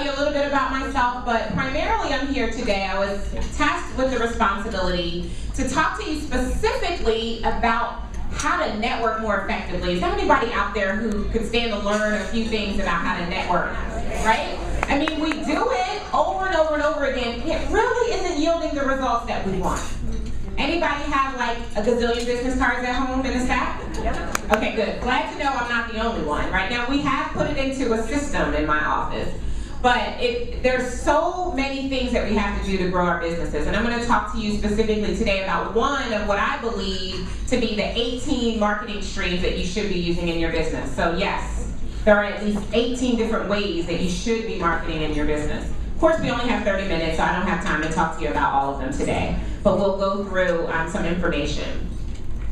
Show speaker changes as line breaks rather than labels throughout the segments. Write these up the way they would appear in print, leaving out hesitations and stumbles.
you a little bit about myself, but primarily I'm here today. I was tasked with the responsibility to talk to you specifically about how to network more effectively. Is there anybody out there who could stand to learn a few things about how to network, right? I mean, we do it over and over and over again. It really isn't yielding the results that we want. Anybody have like a gazillion business cards at home in the stack? Yep. Okay, good. Glad to know I'm not the only one. Right now, we have put it into a system in my office. But there's so many things that we have to do to grow our businesses. And I'm going to talk to you specifically today about one of what I believe to be the 18 marketing streams that you should be using in your business. So yes, there are at least 18 different ways that you should be marketing in your business. Of course, we only have 30 minutes, so I don't have time to talk to you about all of them today. But we'll go through some information.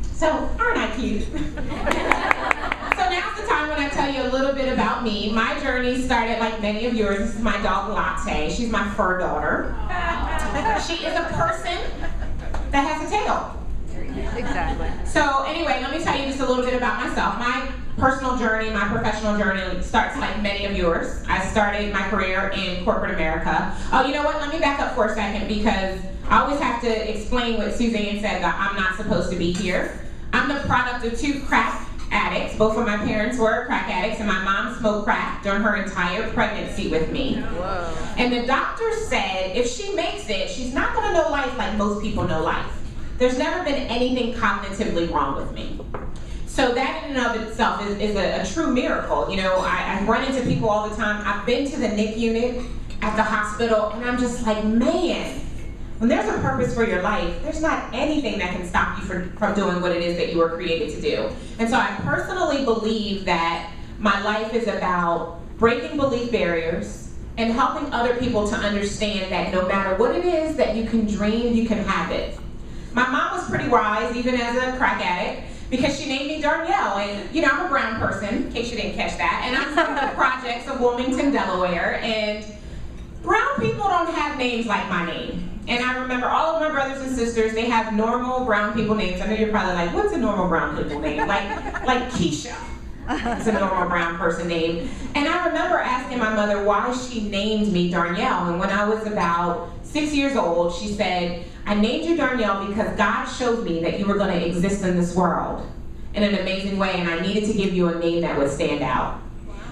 So, aren't I cute? So now's the time when I tell you a little bit about me. My journey started like many of yours. This is my dog Latte. She's my fur daughter. She is a person that has a tail.
Exactly.
So anyway, let me tell you just a little bit about myself. My personal journey, my professional journey starts like many of yours. I started my career in corporate America. Oh, you know what? Let me back up for a second because I always have to explain what Suzanne said that I'm not supposed to be here. I'm the product of two crack addicts. Both of my parents were crack addicts, and my mom smoked crack during her entire pregnancy with me.
Whoa.
And the doctor said if she makes it, she's not going to know life like most people know life. There's never been anything cognitively wrong with me. So that in and of itself is a true miracle. You know, I run into people all the time. I've been to the NICU unit at the hospital, and I'm just like, man, when there's a purpose for your life, there's not anything that can stop you from doing what it is that you were created to do. And so I personally believe that my life is about breaking belief barriers and helping other people to understand that no matter what it is that you can dream, you can have it. My mom was pretty wise, even as a crack addict, because she named me Darnyelle. And, you know, I'm a brown person, in case you didn't catch that. And I'm from the projects of Wilmington, Delaware. And brown people don't have names like my name. And I remember all of my brothers and sisters, they have normal brown people names. I know you're probably like, what's a normal brown people name? Like Keisha. It's a normal brown person name. And I remember asking my mother why she named me Darnyelle. And when I was about 6 years old, she said, I named you Darnyelle because God showed me that you were going to exist in this world in an amazing way, and I needed to give you a name that would stand out.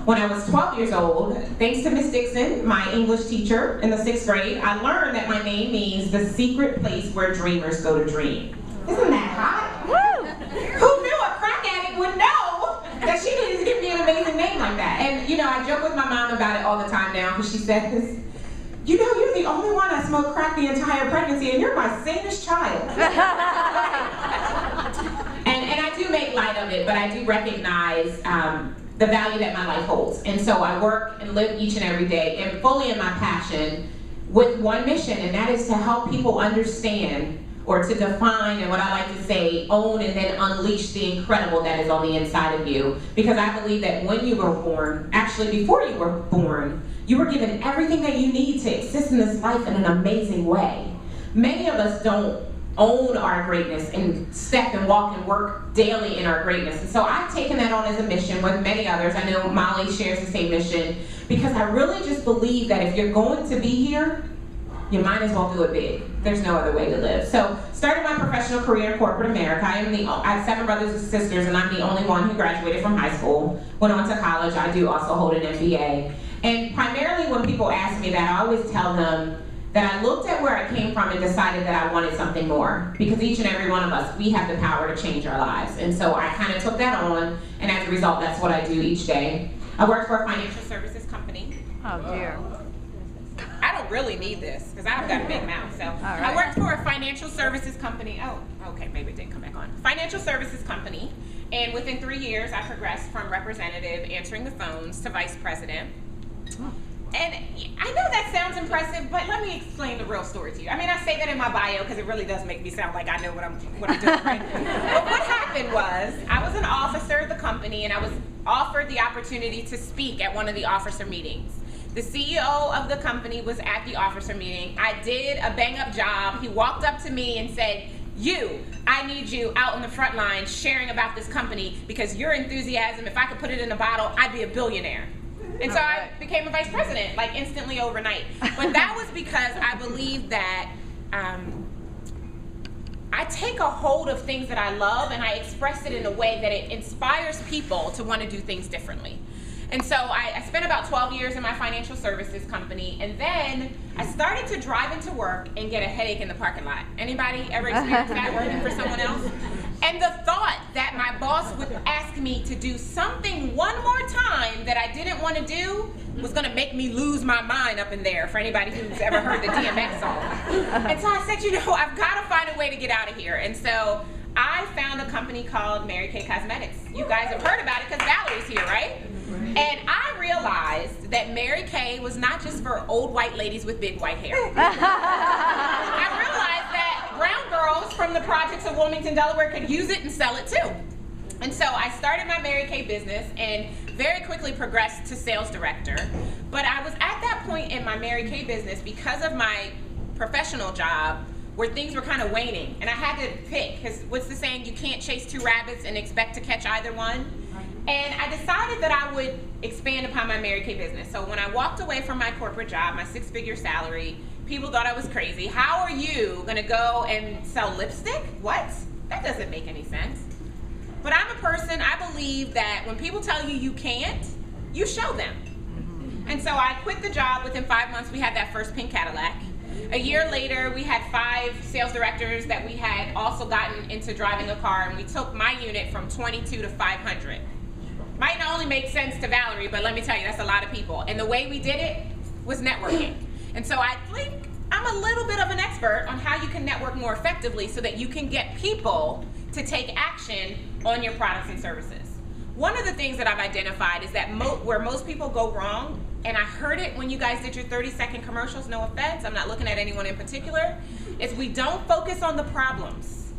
When I was 12 years old, thanks to Miss Dixon, my English teacher in the 6th grade, I learned that my name means the secret place where dreamers go to dream. Isn't that hot?
Woo!
Who knew a crack addict would know that she needed to give me an amazing name like that? And you know, I joke with my mom about it all the time now because she says, you know, you're the only one that smoked crack the entire pregnancy, and you're my sanest child. and I do make light of it, but I do recognize the value that my life holds. And so I work and live each and every day and fully in my passion with one mission, and that is to help people understand or to define, and what I like to say, own and then unleash the incredible that is on the inside of you. Because I believe that when you were born, actually before you were born, you were given everything that you need to exist in this life in an amazing way. Many of us don't own our greatness and step and walk and work daily in our greatness. And so I've taken that on as a mission with many others. I know Molly shares the same mission because I really just believe that if you're going to be here, you might as well do it big. There's no other way to live. So, started my professional career in corporate America. I have 7 brothers and sisters, and I'm the only one who graduated from high school. Went on to college. I do also hold an MBA. And primarily when people ask me that, I always tell them that I looked at where I came from and decided that I wanted something more. Because each and every one of us, we have the power to change our lives. And so I kind of took that on, and as a result, that's what I do each day. I work for a financial services company.
Oh, dear.
I don't really need this because I've got a big mouth. So right. I worked for a financial services company. Oh, okay, maybe it didn't come back on. Financial services company. And within 3 years, I progressed from representative answering the phones to vice president. And I know that sounds impressive, but let me explain the real story to you. I mean, I say that in my bio because it really does make me sound like I know what I'm doing. Right? But what happened was, I was an officer of the company, and I was offered the opportunity to speak at one of the officer meetings. The CEO of the company was at the officer meeting. I did a bang-up job. He walked up to me and said, I need you out in the front line sharing about this company because your enthusiasm, if I could put it in a bottle, I'd be a billionaire. And so I became a vice president, like instantly overnight. But that was because I believe that I take a hold of things that I love and I express it in a way that it inspires people to want to do things differently. And so I spent about 12 years in my financial services company, and then I started to drive into work and get a headache in the parking lot. Anybody ever experienced that working for someone else? And the thought that my boss would ask me to do something one more time that I didn't want to do was going to make me lose my mind up in there, for anybody who's ever heard the DMX song. And so I said, you know, I've got to find a way to get out of here. And so I found a company called Mary Kay Cosmetics. You guys have heard about it because Valerie's here, right? And I realized that Mary Kay was not just for old white ladies with big white hair. I realized that brown girls from the projects of Wilmington, Delaware could use it and sell it too. And so I started my Mary Kay business and very quickly progressed to sales director. But I was at that point in my Mary Kay business because of my professional job where things were kind of waning. And I had to pick, because what's the saying, you can't chase two rabbits and expect to catch either one. And I decided that I would expand upon my Mary Kay business. So when I walked away from my corporate job, my 6-figure salary, people thought I was crazy. How are you gonna go and sell lipstick? What? That doesn't make any sense. But I'm a person, I believe that when people tell you you can't, you show them. And so I quit the job. Within 5 months, we had that first pink Cadillac. A year later, we had 5 sales directors that we had also gotten into driving a car, and we took my unit from 22 to 500. Might not only make sense to Valerie, but let me tell you, that's a lot of people. And the way we did it was networking. And so I think I'm a little bit of an expert on how you can network more effectively so that you can get people to take action on your products and services. One of the things that I've identified is that where most people go wrong, and I heard it when you guys did your 30-second commercials, no offense, I'm not looking at anyone in particular, is we don't focus on the problems.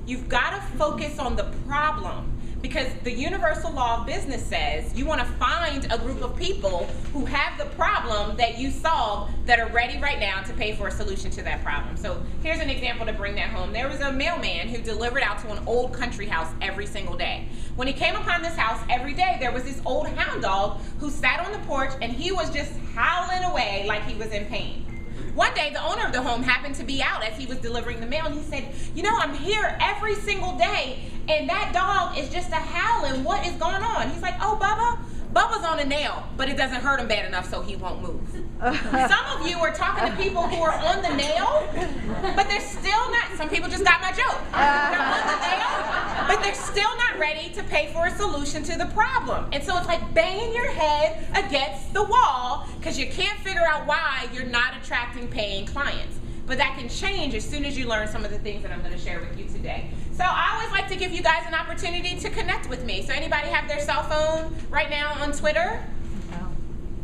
You've got to focus on the problem. Because the universal law of business says you want to find a group of people who have the problem that you solve that are ready right now to pay for a solution to that problem. So here's an example to bring that home. There was a mailman who delivered out to an old country house every single day. When he came upon this house every day, there was this old hound dog who sat on the porch and he was just howling away like he was in pain. One day, the owner of the home happened to be out as he was delivering the mail, and he said, you know, I'm here every single day, and that dog is just a howling. What is going on? He's like, oh, Bubba's on a nail, but it doesn't hurt him bad enough, so he won't move. Some of you are talking to people who are on the nail, but they're still not, some people just got my joke. They're on the nail, but they're still not ready to pay for a solution to the problem. And so it's like banging your head against the wall because you can't figure out why you're not attracting paying clients. But that can change as soon as you learn some of the things that I'm going to share with you today. So I always like to give you guys an opportunity to connect with me. So anybody have their cell phone right now on Twitter?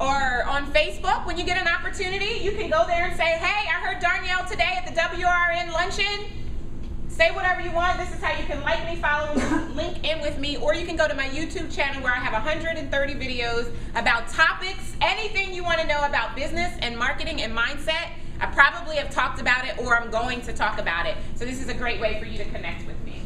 Or on Facebook? When you get an opportunity, you can go there and say, hey, I heard Darnyelle today at the WRN luncheon. Say whatever you want. This is how you can like me, follow me, link in with me, or you can go to my YouTube channel where I have 130 videos about topics, anything you want to know about business and marketing and mindset. I probably have talked about it or I'm going to talk about it. So this is a great way for you to connect with me.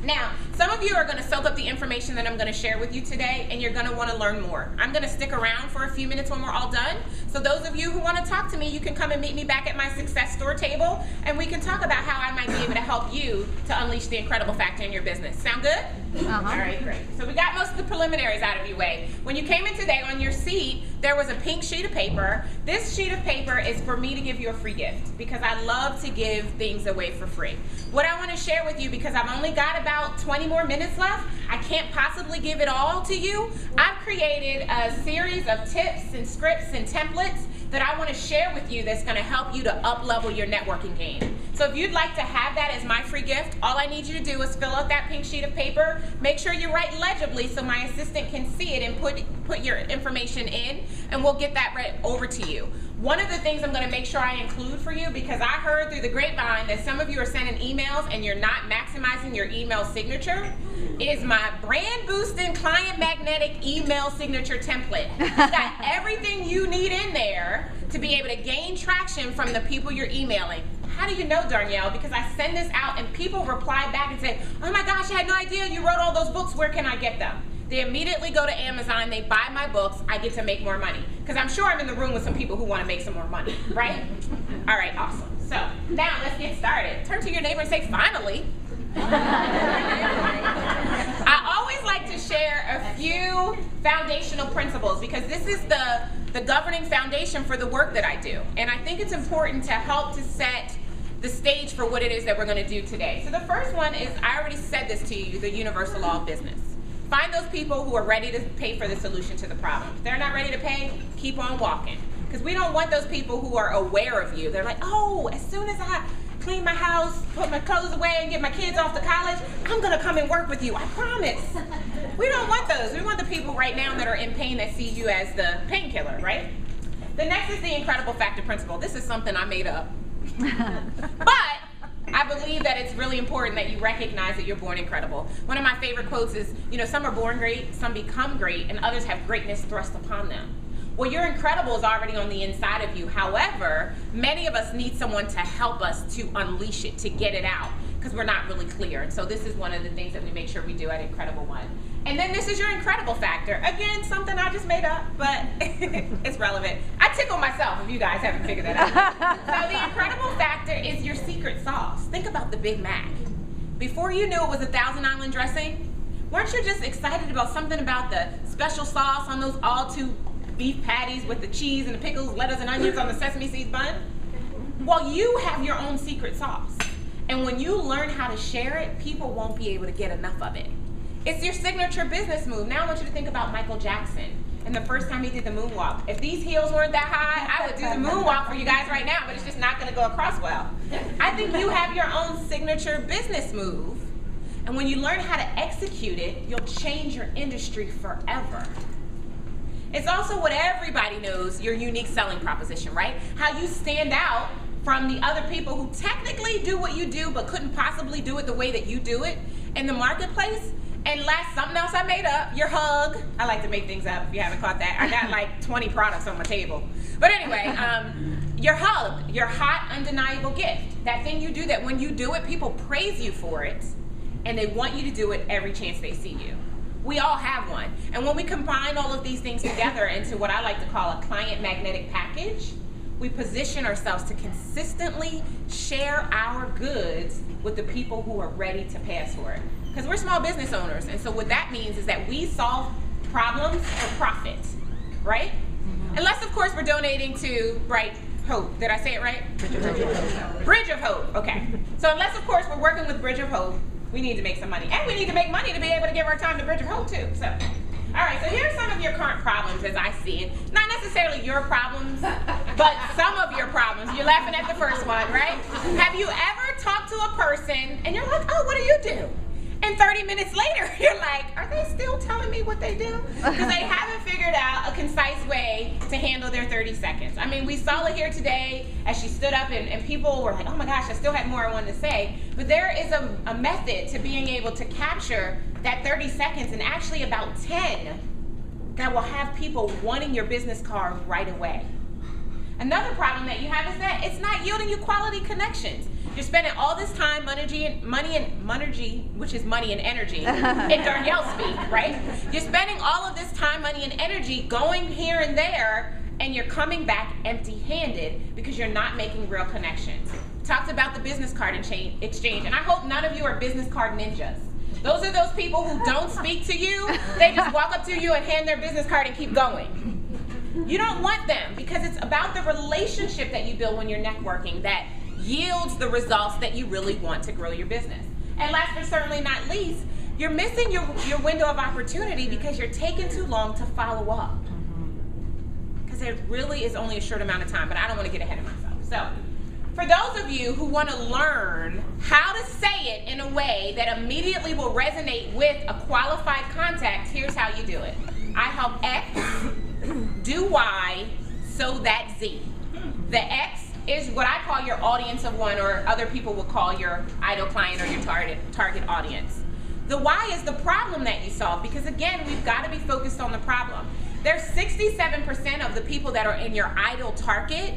Now, some of you are going to soak up the information that I'm going to share with you today, and you're going to want to learn more. I'm going to stick around for a few minutes when we're all done. So those of you who want to talk to me, you can come and meet me back at my success store table, and we can talk about how I might be able to help you to unleash the incredible factor in your business. Sound good? All right, great. So we got most of the preliminaries out of your way. When you came in today, on your seat, there was a pink sheet of paper. This sheet of paper is for me to give you a free gift because I love to give things away for free. What I want to share with you, because I've only got about 20 more minutes left, I can't possibly give it all to you. I've created a series of tips and scripts and templates that I want to share with you that's going to help you to up-level your networking game. So if you'd like to have that as my free gift, all I need you to do is fill out that pink sheet of paper. Make sure you write legibly so my assistant can see it and put your information in, and we'll get that right over to you. One of the things I'm going to make sure I include for you, because I heard through the grapevine that some of you are sending emails and you're not maximizing your email signature, is my brand boosting client magnetic email signature template. It's got everything you need in there to be able to gain traction from the people you're emailing. How do you know, Darnyelle? Because I send this out and people reply back and say, oh my gosh, I had no idea you wrote all those books. Where can I get them? They immediately go to Amazon, they buy my books, I get to make more money. Because I'm sure I'm in the room with some people who want to make some more money, right? All right, awesome. So now let's get started. Turn to your neighbor and say, finally. I always like to share a few foundational principles because this is the governing foundation for the work that I do. And I think it's important to help to set the stage for what it is that we're going to do today. So the first one is, I already said this to you, the universal law of business. Find those people who are ready to pay for the solution to the problem. If they're not ready to pay, keep on walking. Because we don't want those people who are aware of you. They're like, oh, as soon as I clean my house, put my clothes away, and get my kids off to college, I'm going to come and work with you, I promise. We don't want those. We want the people right now that are in pain that see you as the painkiller, right? The next is the incredible factor principle. This is something I made up. But I believe that it's really important that you recognize that you're born incredible. One of my favorite quotes is, some are born great, some become great, and others have greatness thrust upon them. Well, your incredible is already on the inside of you. However, many of us need someone to help us to unleash it, to get it out, because we're not really clear. And so this is one of the things that we make sure we do at Incredible One. And then this is your incredible factor. Again, something I just made up, but it's relevant. I tickle myself if you guys haven't figured that out. So the incredible factor is your secret sauce. Think about the Big Mac. Before you knew it was a Thousand Island dressing, weren't you just excited about something about the special sauce on those all-too beef patties with the cheese and the pickles, lettuce, and onions on the sesame seed bun? Well, you have your own secret sauce. And when you learn how to share it, people won't be able to get enough of it. It's your signature business move. Now I want you to think about Michael Jackson and the first time he did the moonwalk. If these heels weren't that high, I would do the moonwalk for you guys right now, but it's just not going to go across well. I think you have your own signature business move. And when you learn how to execute it, you'll change your industry forever. It's also what everybody knows, your unique selling proposition, right? How you stand out from the other people who technically do what you do but couldn't possibly do it the way that you do it in the marketplace. And last, something else I made up, your hug. I like to make things up if you haven't caught that. I got like 20 products on my table. But anyway, your hug, your hot, undeniable gift. That thing you do that when you do it, people praise you for it. And they want you to do it every chance they see you. We all have one. And when we combine all of these things together into what I like to call a client magnetic package, we position ourselves to consistently share our goods with the people who are ready to pay us for it. Because we're small business owners, and so what that means is that we solve problems for profit, right? Unless, of course, we're donating to Bright Hope. Did I say it right? Bridge of Hope, okay. So unless, of course, we're working with Bridge of Hope, we need to make some money. And we need to make money to be able to give our time to Bridge of Hope, too. So, all right, so here's some of your current problems as I see it. Not necessarily your problems, but some of your problems. You're laughing at the first one, right? Have you ever talked to a person, and you're like, oh, what do you do? And 30 minutes later, you're like, are they still telling me what they do? Because they haven't figured out a concise way to handle their 30 seconds. I mean, we saw it here today as she stood up and people were like, oh my gosh, I still had more I wanted to say. But there is a method to being able to capture that 30 seconds and actually about 10 that will have people wanting your business card right away. Another problem that you have is that it's not yielding you quality connections. You're spending all this time, which is money and energy, in Darnyelle speak, right? You're spending all of this time, money, and energy going here and there, and you're coming back empty-handed because you're not making real connections. Talked about the business card exchange, and I hope none of you are business card ninjas. Those are those people who don't speak to you. They just walk up to you and hand their business card and keep going. You don't want them because it's about the relationship that you build when you're networking that yields the results that you really want to grow your business. And last but certainly not least, you're missing your window of opportunity because you're taking too long to follow up. Because there really is only a short amount of time, but I don't want to get ahead of myself. So, for those of you who want to learn how to say it in a way that immediately will resonate with a qualified contact, here's how you do it. I help X do Y so that Z. The X is what I call your audience of one, or other people will call your ideal client or your target audience. The Y is the problem that you solve, because again, we've got to be focused on the problem. There's 67% of the people that are in your ideal target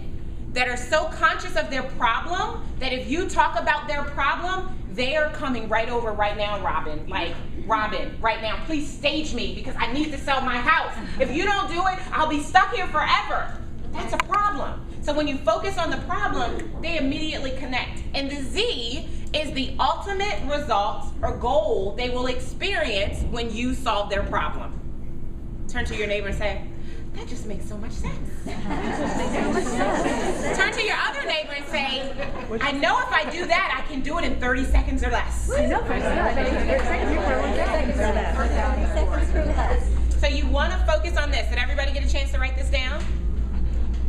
that are so conscious of their problem that if you talk about their problem, they are coming right over right now, Robin, like Robin, right now. Please stage me because I need to sell my house. If you don't do it, I'll be stuck here forever. That's a problem. So when you focus on the problem, they immediately connect. And the Z is the ultimate result or goal they will experience when you solve their problem. Turn to your neighbor and say, that just makes so much sense. Turn to your other neighbor and say, I know if I do that, I can do it in 30 seconds or less. So you want to focus on this. Did everybody get a chance to write this down?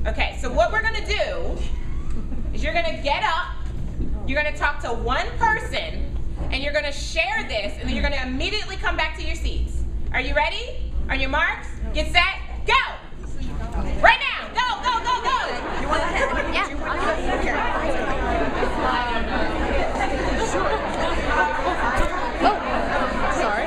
Okay, so what we're going to do is you're going to get up, you're going to talk to one person, and you're going to share this, and then you're going to immediately come back to your seats. Are you ready? On your marks, get set, go! Right now, go, go, go, go!
You want to yeah. Oh, sorry.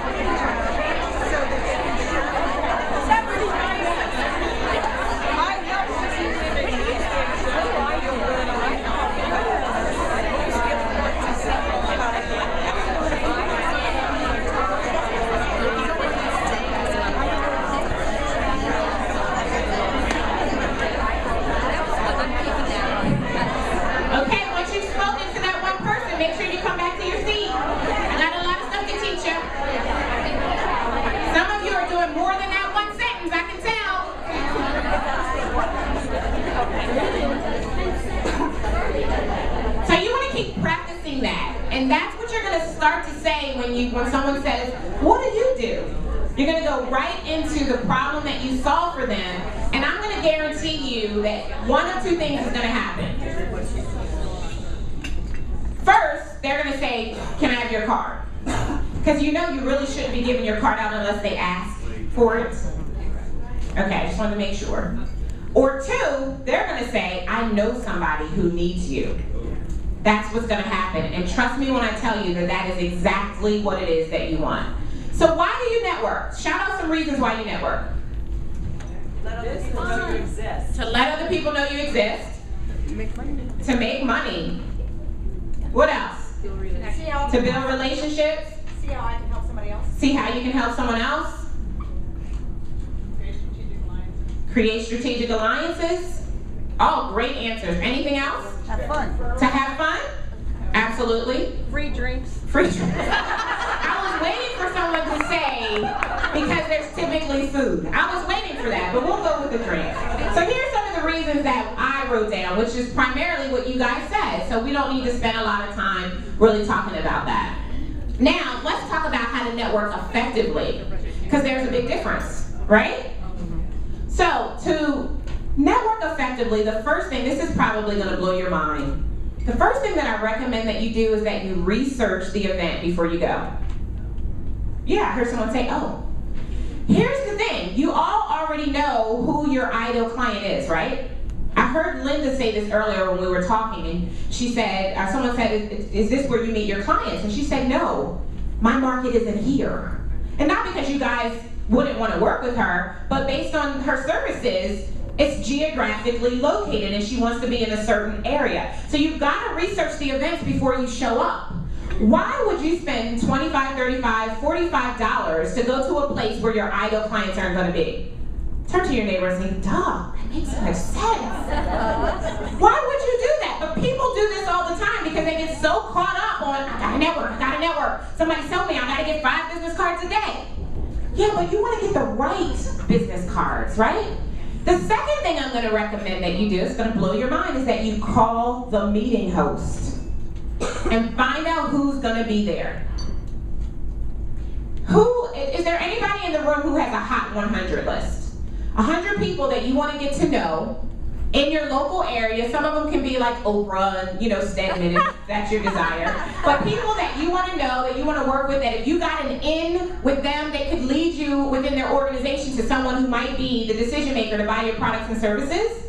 And that's what you're going to start to say when someone says, what do? You're going to go right into the problem that you solve for them, and I'm going to guarantee you that one of two things is going to happen. First, they're going to say, can I have your card? Because you know you really shouldn't be giving your card out unless they ask for it. Okay, I just wanted to make sure. Or two, they're going to say, I know somebody who needs you. That's what's going to happen. And trust me when I tell you that that is exactly what it is that you want. So why do you network? Shout out some reasons why you network.
Let other people know you exist.
To let other people know you exist.
To make money.
To make money. What else? To build relationships.
See how I can help somebody else.
See how you can help someone else. Create strategic alliances. All great answers. Anything else?
Have fun.
To have fun? Absolutely.
Free drinks.
Free drinks. I was waiting for someone to say, because there's typically food. I was waiting for that, but we'll go with the drink. So here's some of the reasons that I wrote down, which is primarily what you guys said. So we don't need to spend a lot of time really talking about that. Now, let's talk about how to network effectively, because there's a big difference, right? So to network effectively, the first thing, this is probably going to blow your mind. The first thing that I recommend that you do is that you research the event before you go. Yeah, I heard someone say, oh. Here's the thing, you all already know who your ideal client is, right? I heard Linda say this earlier when we were talking, and she said, someone said, is this where you meet your clients? And she said, no, my market isn't here. And not because you guys wouldn't want to work with her, but based on her services, it's geographically located and she wants to be in a certain area. So you've got to research the events before you show up. Why would you spend $25, $35, $45 to go to a place where your ideal clients aren't going to be? Turn to your neighbor and say, duh, that makes so much sense. Why would you do that? But people do this all the time because they get so caught up on, I gotta network. Somebody told me I gotta get 5 business cards a day. Yeah, but you want to get the right business cards, right? The second thing I'm going to recommend that you do, it's going to blow your mind, is that you call the meeting host and find out who's going to be there. Is there anybody in the room who has a hot 100 list? 100 people that you want to get to know in your local area. Some of them can be like Oprah and, Stedman, if that's your desire. But people that you want to know, that you want to work with, that if you got an in with them, they could lead you within their organization to someone who might be the decision maker to buy your products and services.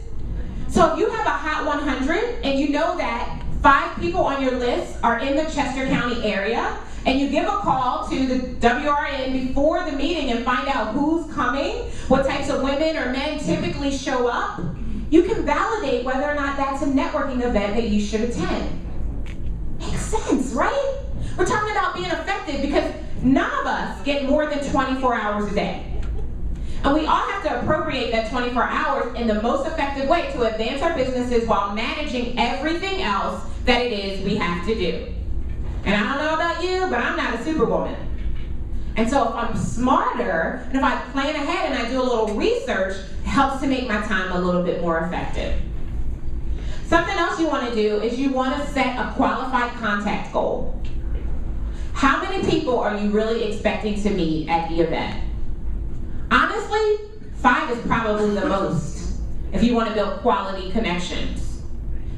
So if you have a hot 100 and you know that 5 people on your list are in the Chester County area, and you give a call to the WRN before the meeting and find out who's coming, what types of women or men typically show up, you can validate whether or not that's a networking event that you should attend. Makes sense, right? We're talking about being effective because None of us get more than 24 hours a day. And we all have to appropriate that 24 hours in the most effective way to advance our businesses while managing everything else that it is we have to do. And I don't know about you, but I'm not a superwoman. And so if I'm smarter, and if I plan ahead and I do a little research, it helps to make my time a little bit more effective. Something else you want to do is you want to set a qualified contact goal. How many people are you really expecting to meet at the event? Honestly, 5 is probably the most if you want to build quality connections.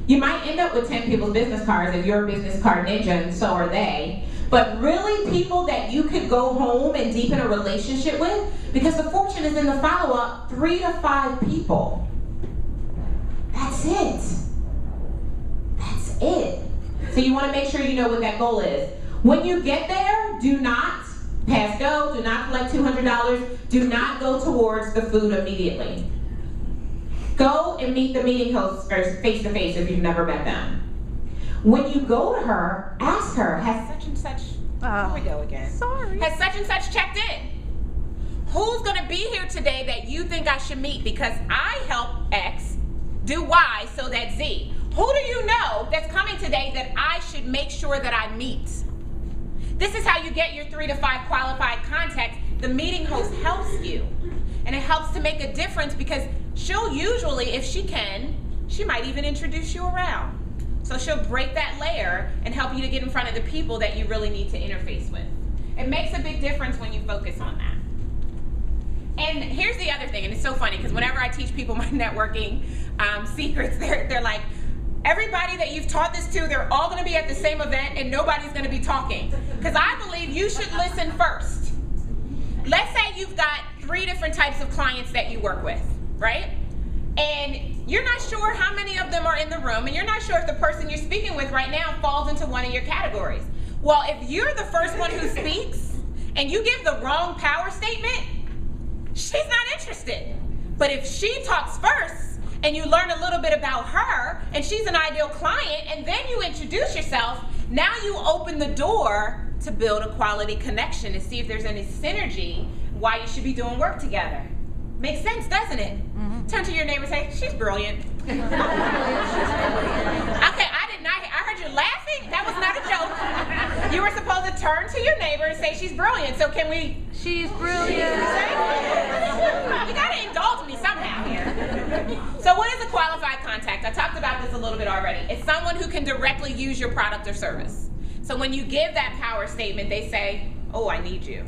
You might end up with 10 people's business cards if you're a business card ninja, and so are they. But really people that you could go home and deepen a relationship with, because the fortune is in the follow-up, 3 to 5 people. That's it. That's it. So you want to make sure you know what that goal is. When you get there, do not pass go, do not collect $200, do not go towards the food immediately. Go and meet the meeting host face to face if you've never met them. When you go to her, ask her, has such and such, here we go again.
Sorry.
Has such and such checked in? Who's gonna be here today that you think I should meet because I help X do Y so that Z? Who do you know that's coming today that I should make sure that I meet? This is how you get your 3 to 5 qualified contacts. The meeting host helps you. And it helps to make a difference because she'll usually, if she can, she might even introduce you around. So she'll break that layer and help you to get in front of the people that you really need to interface with. It makes a big difference when you focus on that. And here's the other thing, and it's so funny because whenever I teach people my networking secrets, they're like, everybody that you've taught this to, they're all going to be at the same event and nobody's going to be talking. Because I believe you should listen first. Let's say you've got 3 different types of clients that you work with, right? And you're not sure how many of them are in the room, and you're not sure if the person you're speaking with right now falls into one of your categories. Well, if you're the first one who speaks and you give the wrong power statement, she's not interested. But if she talks first and you learn a little bit about her and she's an ideal client and then you introduce yourself, now you open the door to build a quality connection and see if there's any synergy why you should be doing work together. Makes sense, doesn't it? Mm-hmm. Turn to your neighbor and say, she's brilliant. Okay, I heard you laughing. That was not a joke. You were supposed to turn to your neighbor and say she's brilliant. So can we?
She's brilliant.
You gotta indulge me somehow here. So what is a qualified contact? I talked about this a little bit already. It's someone who can directly use your product or service. So when you give that power statement, they say, oh, I need you.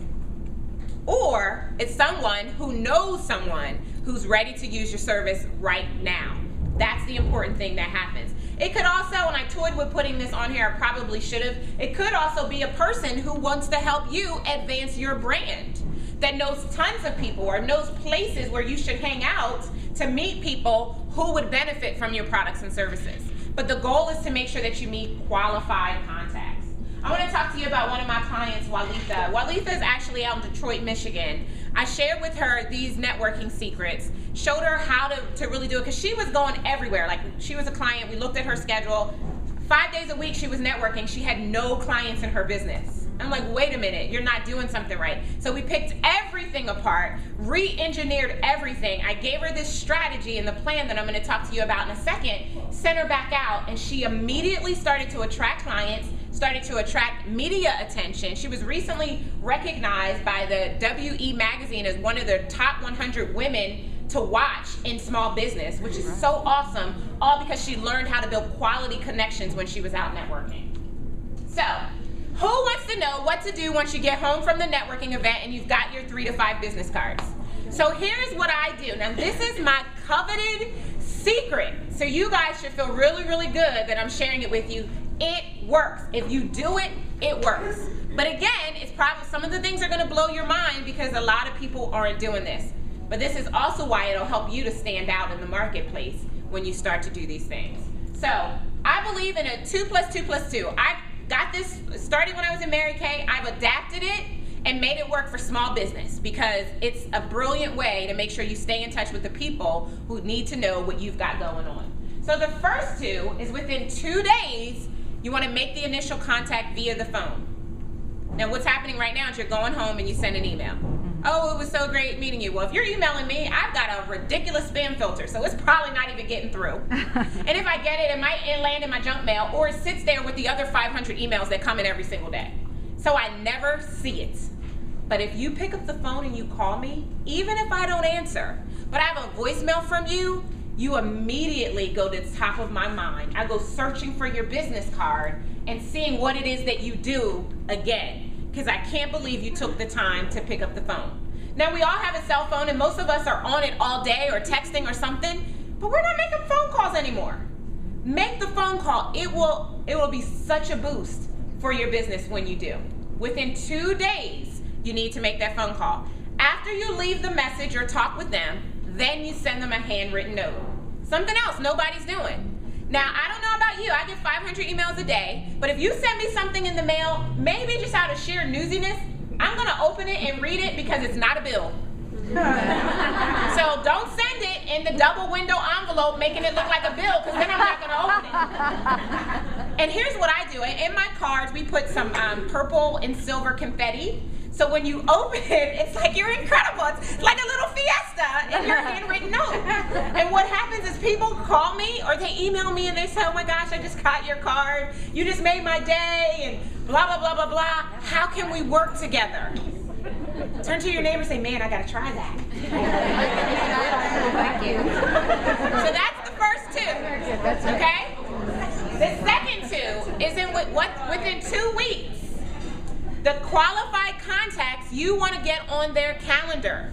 Or it's someone who knows someone who's ready to use your service right now. That's the important thing that happens. It could also, and I toyed with putting this on here, I probably should have, it could also be a person who wants to help you advance your brand, that knows tons of people or knows places where you should hang out to meet people who would benefit from your products and services. But the goal is to make sure that you meet qualified contacts. I want to talk to you about one of my clients, Walitha. Walitha is actually out in Detroit, Michigan. I shared with her these networking secrets, showed her how to really do it, because she was going everywhere. Like, she was a client, we looked at her schedule. 5 days a week she was networking. She had no clients in her business. I'm like, wait a minute, you're not doing something right. So we picked everything apart, re-engineered everything. I gave her this strategy and the plan that I'm going to talk to you about in a second, sent her back out, and she immediately started to attract clients, started to attract media attention. She was recently recognized by the WE magazine as one of the top 100 women to watch in small business, which is so awesome, all because she learned how to build quality connections when she was out networking. So, who wants to know what to do once you get home from the networking event and you've got your 3 to 5 business cards? So here's what I do. Now this is my coveted secret. So you guys should feel really, really good that I'm sharing it with you. It works. If you do it, it works. But again, it's probably some of the things are going to blow your mind because a lot of people aren't doing this. But this is also why it'll help you to stand out in the marketplace when you start to do these things. So I believe in a 2 + 2 + 2. I got this starting when I was in Mary Kay. I've adapted it and made it work for small business because it's a brilliant way to make sure you stay in touch with the people who need to know what you've got going on. So the first 2 is within 2 days, you want to make the initial contact via the phone. Now what's happening right now is you're going home and you send an email. Oh, it was so great meeting you. Well, if you're emailing me, I've got a ridiculous spam filter, so it's probably not even getting through. And if I get it, it might land in my junk mail, or it sits there with the other 500 emails that come in every single day. So I never see it. But if you pick up the phone and you call me, even if I don't answer, but I have a voicemail from you, you immediately go to the top of my mind. I go searching for your business card and seeing what it is that you do again. Because I can't believe you took the time to pick up the phone. Now, we all have a cell phone, and most of us are on it all day or texting or something, but we're not making phone calls anymore. Make the phone call. It will be such a boost for your business when you do. Within 2 days, you need to make that phone call. After you leave the message or talk with them, then you send them a handwritten note. Something else nobody's doing. Now, I don't know about you, I get 500 emails a day, but if you send me something in the mail, maybe just out of sheer newsiness, I'm gonna open it and read it because it's not a bill. So don't send it in the double window envelope making it look like a bill, because then I'm not gonna open it. And here's what I do. In my cards, we put some purple and silver confetti. So when you open it, it's like you're incredible. It's like a little fiesta in your handwritten note. And what happens is people call me or they email me and they say, oh my gosh, I just got your card. You just made my day and blah, blah, blah, blah, blah. How can we work together? Turn to your neighbor and say, man, I got to try that.
Thank you.
So that's the first two, okay? The second two is within 2 weeks. The qualified contacts you want to get on their calendar.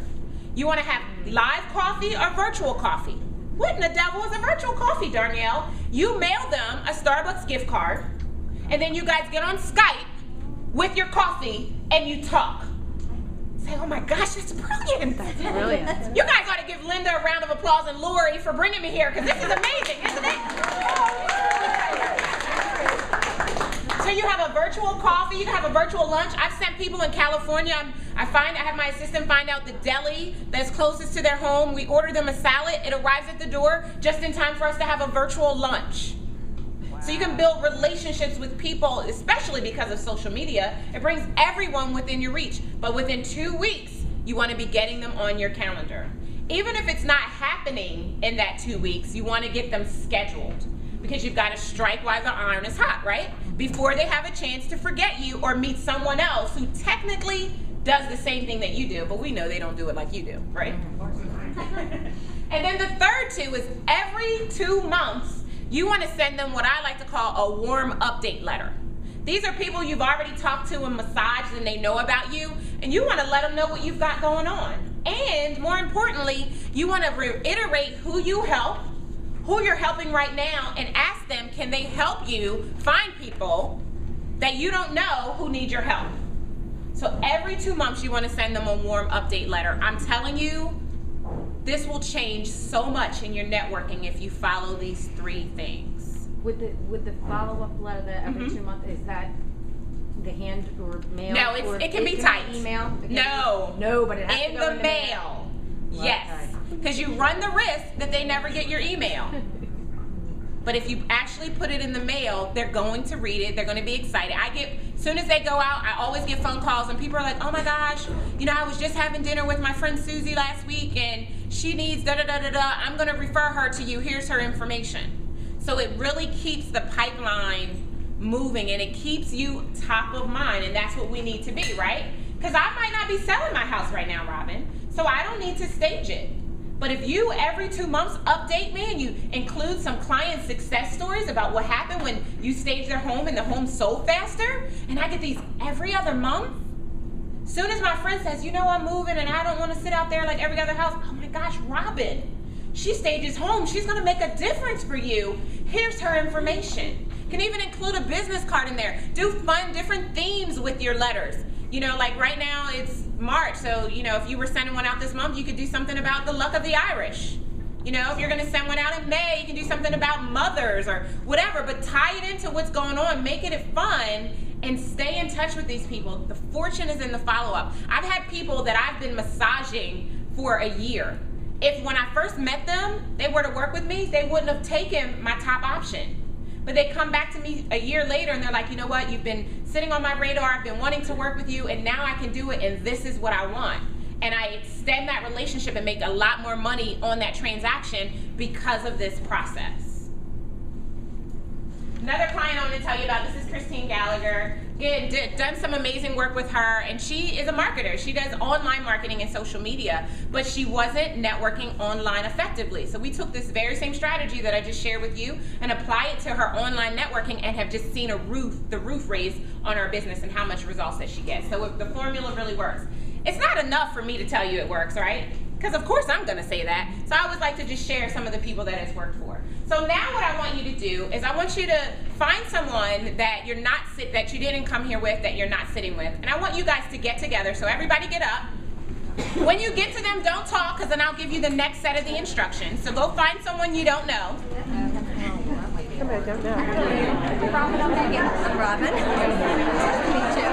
You want to have live coffee or virtual coffee. What in the devil is a virtual coffee, Darnyelle? You mail them a Starbucks gift card, and then you guys get on Skype with your coffee and you talk. Say, oh my gosh, that's brilliant.
That's brilliant.
You guys ought to give Linda a round of applause and Lori for bringing me here, because this is amazing, isn't it? So you have a virtual coffee, you can have a virtual lunch. I've sent people in California, I have my assistant find out the deli that's closest to their home. We order them a salad, it arrives at the door just in time for us to have a virtual lunch. Wow. So you can build relationships with people, especially because of social media. It brings everyone within your reach. But within 2 weeks, you want to be getting them on your calendar. Even if it's not happening in that 2 weeks, you want to get them scheduled. Because you've got to strike while the iron is hot, right? Before they have a chance to forget you or meet someone else who technically does the same thing that you do, but we know they don't do it like you do, right? And then the third two is every 2 months, you want to send them what I like to call a warm update letter. These are people you've already talked to and massaged and they know about you, and you want to let them know what you've got going on. And more importantly, you want to reiterate who you help, who you're helping right now, and ask them, can they help you find people that you don't know who need your help? So every 2 months you want to send them a warm update letter. I'm telling you, this will change so much in your networking if you follow these 3 things.
With the follow-up letter that every 2 months, is that the hand or mail?
No, it can be typed.
Email?
No,
but it has to go in the mail.
Yes, because you run the risk that they never get your email. But if you actually put it in the mail, they're going to read it. They're going to be excited. As soon as they go out, I always get phone calls and people are like, oh my gosh, I was just having dinner with my friend Susie last week and she needs da-da-da-da-da. I'm going to refer her to you. Here's her information. So it really keeps the pipeline moving and it keeps you top of mind, and that's what we need to be, right? Because I might not be selling my house right now, Robin, so I don't need to stage it. But if you every 2 months update me and you include some client success stories about what happened when you staged their home and the home sold faster, and I get these every other month, soon as my friend says, I'm moving and I don't want to sit out there like every other house, oh my gosh, Robin, she stages home, she's going to make a difference for you. Here's her information. Can even include a business card in there. Do fun, different themes with your letters. Like right now it's March, so if you were sending one out this month, you could do something about the luck of the Irish. If you're going to send one out in May, you can do something about mothers or whatever, but tie it into what's going on, make it fun, and stay in touch with these people. The fortune is in the follow-up. I've had people that I've been massaging for a year. If when I first met them, they were to work with me, they wouldn't have taken my top option. but they come back to me a year later and they're like, you know what, you've been sitting on my radar, I've been wanting to work with you, and now I can do it, and this is what I want. And I extend that relationship and make a lot more money on that transaction because of this process. Another client I want to tell you about, this is Christine Gallagher. Again, done some amazing work with her, and she is a marketer. She does online marketing and social media, but she wasn't networking online effectively. So we took this very same strategy that I just shared with you and apply it to her online networking, and have just seen the roof raise on her business and how much results that she gets. So the formula really works. It's not enough for me to tell you it works, right? Because of course I'm gonna say that. So I always like to just share some of the people that it's worked for. So now what I want you to do is I want you to find someone that that you didn't come here with, that you're not sitting with. And I want you guys to get together. So everybody get up. When you get to them, don't talk, because then I'll give you the next set of the instructions. So go find someone you don't know.
Come on, don't know.
Robin, I'm Robin. Nice to meet you.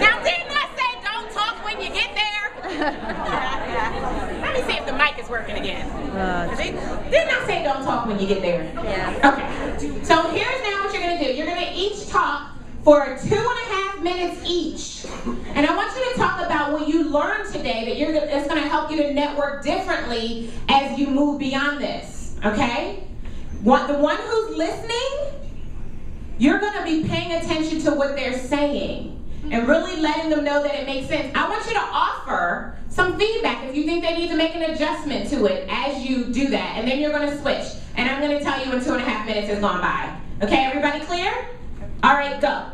Now didn't I say don't talk when you get there? Let me see if the mic is working again. Didn't I say don't talk when you get there?
Yeah.
Okay. So here's now what you're going to do. You're going to each talk for 2.5 minutes each. And I want you to talk about what you learned today that it's going to help you to network differently as you move beyond this. Okay? The one who's listening, you're going to be paying attention to what they're saying and really letting them know that it makes sense. I want you to offer some feedback if you think they need to make an adjustment to it as you do that. And then you're going to switch. And I'm going to tell you when 2.5 minutes has gone by. Okay, everybody clear? All right, go.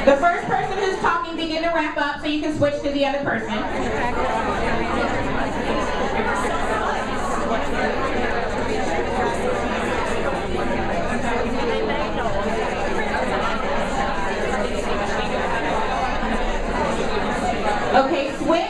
The first person who's talking, begin to wrap up so you can switch to the other person. Okay, switch.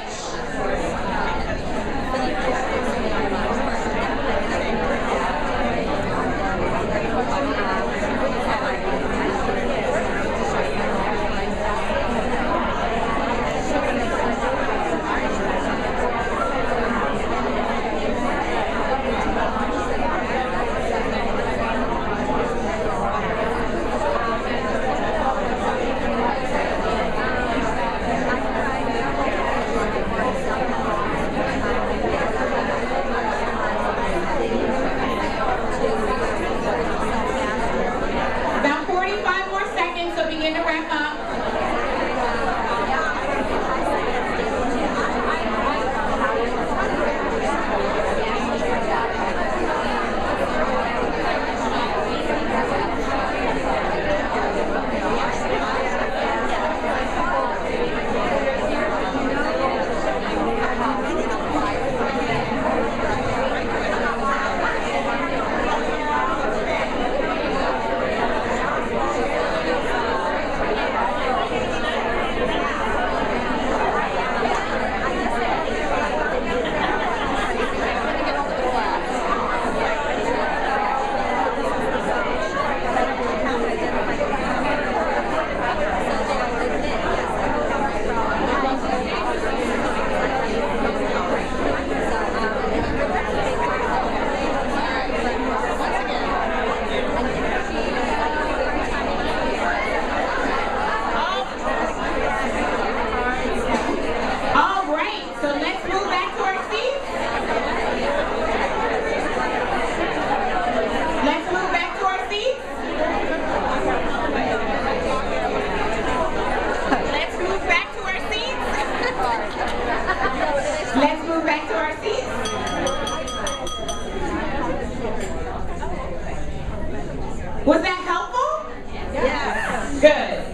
Good.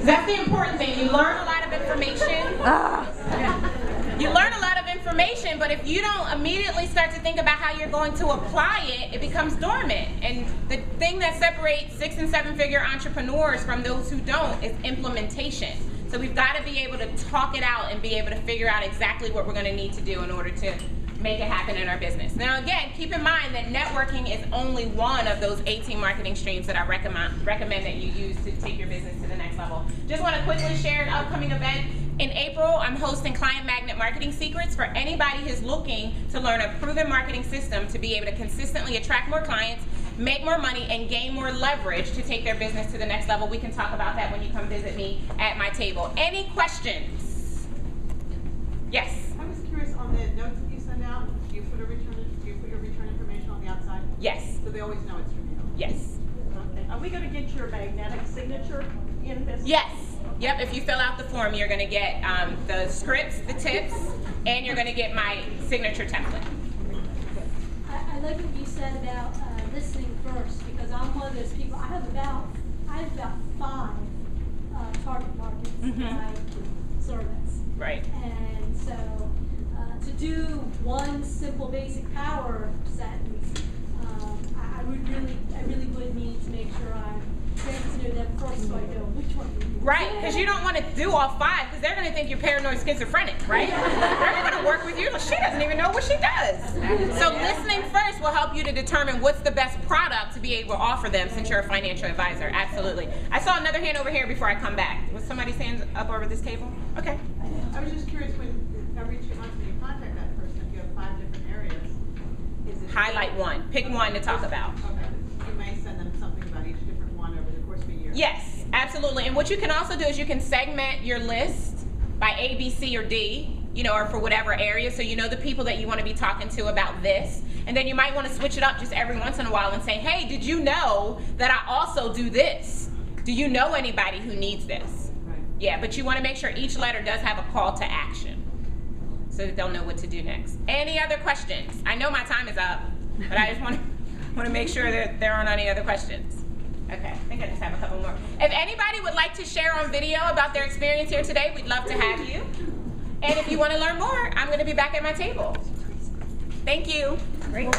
That's the important thing. You learn a lot of information. You learn a lot of information, but if you don't immediately start to think about how you're going to apply it, it becomes dormant. And the thing that separates 6- and 7-figure entrepreneurs from those who don't is implementation. So we've got to be able to talk it out and be able to figure out exactly what we're going to need to do in order to make it happen in our business. Now again, keep in mind that networking is only one of those 18 marketing streams that I recommend that you use to take your business to the next level. Just want to quickly share an upcoming event. In April, I'm hosting Client Magnet Marketing Secrets for anybody who's looking to learn a proven marketing system to be able to consistently attract more clients, make more money, and gain more leverage to take their business to the next level. We can talk about that when you come visit me at my table. Any questions? Yes?
I was curious on the notes that you send out, do you put your return information on the outside?
Yes.
So they always know it's from you?
Yes.
Okay. Are we going to get your magnetic signature in this?
Yes. Yep, if you fill out the form, you're going to get the scripts, the tips, and you're going to get my signature template.
I like what you said about listening first, because I'm one of those people. I have about 5 target markets that I service.
Right.
And so to do one simple basic power sentence, I really would need to make sure I'm getting to know them first, so I know which one.
Right, because you don't want to do all 5, because they're going to think you're paranoid schizophrenic, right? They're not going to work with you. She doesn't even know what she does. So listening first will help you to determine what's the best product to be able to offer them since you're a financial advisor. Absolutely. I saw another hand over here before I come back. Was somebody's hand up over this table? Okay.
I was just curious, when every 2 months when you contact that person, if you have 5 different areas, is it...
Highlight one. Pick one to talk about.
Okay. You may send them something about each different one over the course of a year.
Yes, absolutely. And what you can also do is you can segment your list by A, B, C, or D, or for whatever area, so you know the people that you want to be talking to about this. And then you might want to switch it up just every once in a while and say, hey, did you know that I also do this? Do you know anybody who needs this?
Right.
Yeah, but you want to make sure each letter does have a call to action so that they'll know what to do next. Any other questions? I know my time is up, but I just want to make sure that there aren't any other questions. Okay, I think I just have a couple more. If anybody would like to share on video about their experience here today, we'd love to have you. And if you want to learn more, I'm going to be back at my table. Thank you. Great.